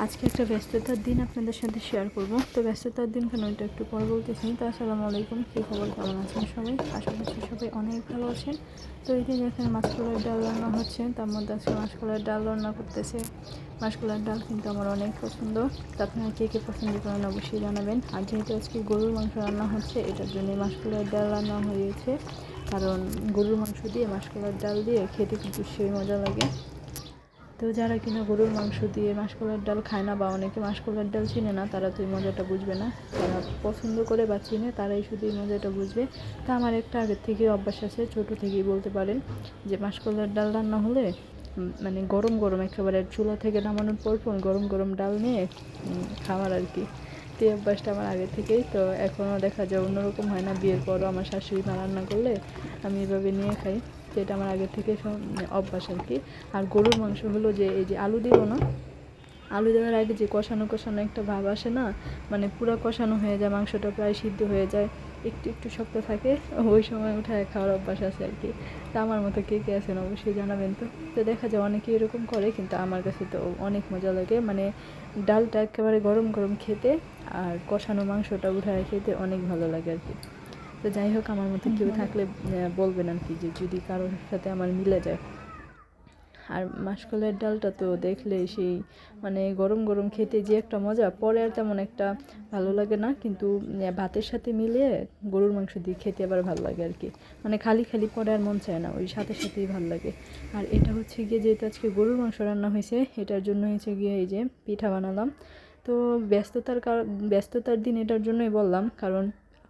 আজকে একটা ব্যস্ততার দিন আপনাদের সাথে শেয়ার করব। তো ব্যস্ততার দিন কেন এটা একটু পরে বলতেছি। তো আসসালামু আলাইকুম, কী খবর, কেমন আছেন সবাই? আশা করছি সবাই অনেক ভালো আছেন। তো এই যে এখানে মাসকলাইয়ের ডাল রান্না হচ্ছে, তার মধ্যে আজকে মাসকলাইয়ের ডাল রান্না করতেছে। মাসকলাইয়ের ডাল কিন্তু আমার অনেক পছন্দ। তো আপনারা কে কে পছন্দ করেন অবশ্যই জানাবেন। আর যেহেতু আজকে গরুর মাংস রান্না হচ্ছে, এটার জন্য মাসকলাইয়ের ডাল রান্না হয়েছে। কারণ গরুর মাংস দিয়ে মাসকলাইয়ের ডাল দিয়ে খেতে কিন্তু সেই মজা লাগে। তো যারা কিনা গরুর মাংস দিয়ে মাসকলাইয়ের ডাল খায় না, বা অনেকে মাসকলাইয়ের ডাল চিনে না, তারা তো এই মজাটা বুঝবে না। যারা পছন্দ করে বা চিনে তারাই শুধু এই মজাটা বুঝবে। তা আমার একটা আগের থেকে অভ্যাস আছে, ছোটো থেকেই বলতে পারেন, যে মাসকলাইয়ের ডাল রান্না হলে মানে গরম গরম একেবারে চুলা থেকে নামানোর পর গরম গরম ডাল নিয়ে খাওয়ার আর কি। তো এই অভ্যাসটা আমার আগে থেকেই। তো এখনও দেখা যায় অন্যরকম হয় না, বিয়ের পরও আমার শাশুড়ি মা রান্না করলে আমি এভাবে নিয়ে খাই। তো এটা আমার আগে থেকে অভ্যাস আর কি। আর গরুর মাংস হলো যে এই যে আলু দিব না, আলু দেওয়ার আগে যে কষানো কষানো একটা ভাব আসে না, মানে পুরো কষানো হয়ে যায়, মাংসটা প্রায় সিদ্ধ হয়ে যায়, একটু একটু শক্ত থাকে, ওই সময় উঠায় খাওয়ার অভ্যাস আছে আর কি। তা আমার মতো কে কে আছেন অবশ্যই জানাবেন। তো তো দেখা যায় অনেকে এরকম করে, কিন্তু আমার কাছে তো অনেক মজা লাগে, মানে ডালটা একেবারে গরম গরম খেতে আর কষানো মাংসটা উঠায় খেতে অনেক ভালো লাগে আর কি। তো যাই হোক, আমার মতো কেউ থাকলে বলবেন আর কি, যে যদি কারোর সাথে আমার মিলে যায়। আর মাসকলাইয়ের ডালটা তো দেখলে সেই মানে গরম গরম খেতে যে একটা মজা, পরে আর তেমন একটা ভালো লাগে না, কিন্তু ভাতের সাথে মিলিয়ে গরুর মাংস দিয়ে খেতে আবার ভালো লাগে আর কি। মানে খালি খালি পরে আর মন চায় না, ওই সাথে সাথেই ভালো লাগে। আর এটা হচ্ছে গিয়ে, যেহেতু আজকে গরুর মাংস রান্না হয়েছে, এটার জন্য হচ্ছে গিয়ে এই যে পিঠা বানালাম। তো ব্যস্ততার দিন এটার জন্যই বললাম, কারণ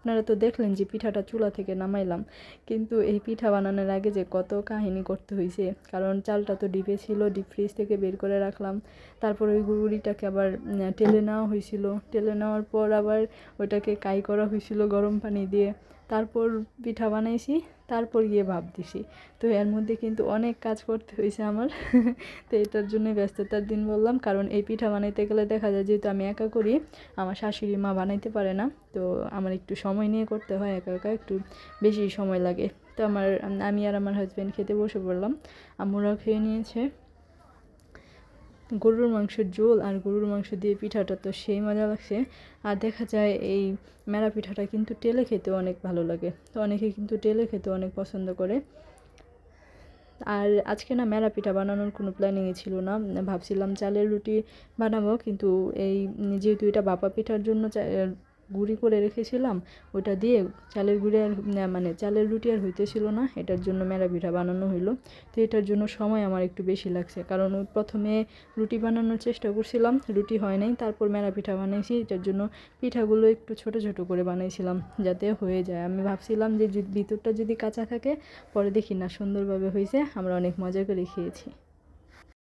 আপনারা তো দেখলেন যে পিঠাটা চুলা থেকে নামাইলাম, কিন্তু এই পিঠা বানানোর আগে যে কত কাহিনী করতে হয়েছে। কারণ চালটা তো ডিপে ছিল, ডিপ ফ্রিজ থেকে বের করে রাখলাম, তারপর ওই গুঁড়িটাকে আবার টেলে নেওয়া হয়েছিল, টেলে নেওয়ার পর আবার ওইটাকে কাই করা হয়েছিল গরম পানি দিয়ে, তারপর পিঠা বানাইছি, তারপর গিয়ে ভাপ দিছি। তো এর মধ্যে কিন্তু অনেক কাজ করতে হয়েছে আমার। তো এটার জন্য ব্যস্ততার দিন বললাম, কারণ এই পিঠা বানাইতে গেলে দেখা যায়, যেহেতু আমি একা করি, আমার শাশুড়ি মা বানাইতে পারে না, তো আমার একটু সময় নিয়ে করতে হয়, একা একা একটু বেশি সময় লাগে। তো আমি আর আমার হাজব্যান্ড খেতে বসে পড়লাম, আম্মুরাও খেয়ে নিয়েছে। গরুর মাংসের ঝোল আর গরুর মাংস দিয়ে পিঠাটা তো সেই মজা লাগছে। আর দেখা যায় এই মেরা পিঠাটা কিন্তু টেলে খেতে অনেক ভালো লাগে, তো অনেকে কিন্তু টেলে খেতে অনেক পছন্দ করে। আর আজকে না মেরা পিঠা বানানোর কোনো প্ল্যানিংই ছিল না, ভাবছিলাম চালের রুটি বানাবো, কিন্তু এই যেহেতু এটা ভাপা পিঠার জন্য গুঁড়ি করে রেখেছিলাম, ওটা দিয়ে চালের গুঁড়ি আর মানে চালের রুটি আর হইতেছিল না, এটার জন্য মেরা পিঠা বানানো হইলো। তো এটার জন্য সময় আমার একটু বেশি লাগছে, কারণ প্রথমে রুটি বানানোর চেষ্টা করছিলাম, রুটি হয় নাই, তারপর মেরা পিঠা বানাইছি। এটার জন্য পিঠাগুলো একটু ছোট ছোট করে বানাইছিলাম যাতে হয়ে যায়। আমি ভাবছিলাম যে ভিতরটা যদি কাঁচা থাকে, পরে দেখি না সুন্দরভাবে হয়েছে, আমরা অনেক মজা করে খেয়েছি।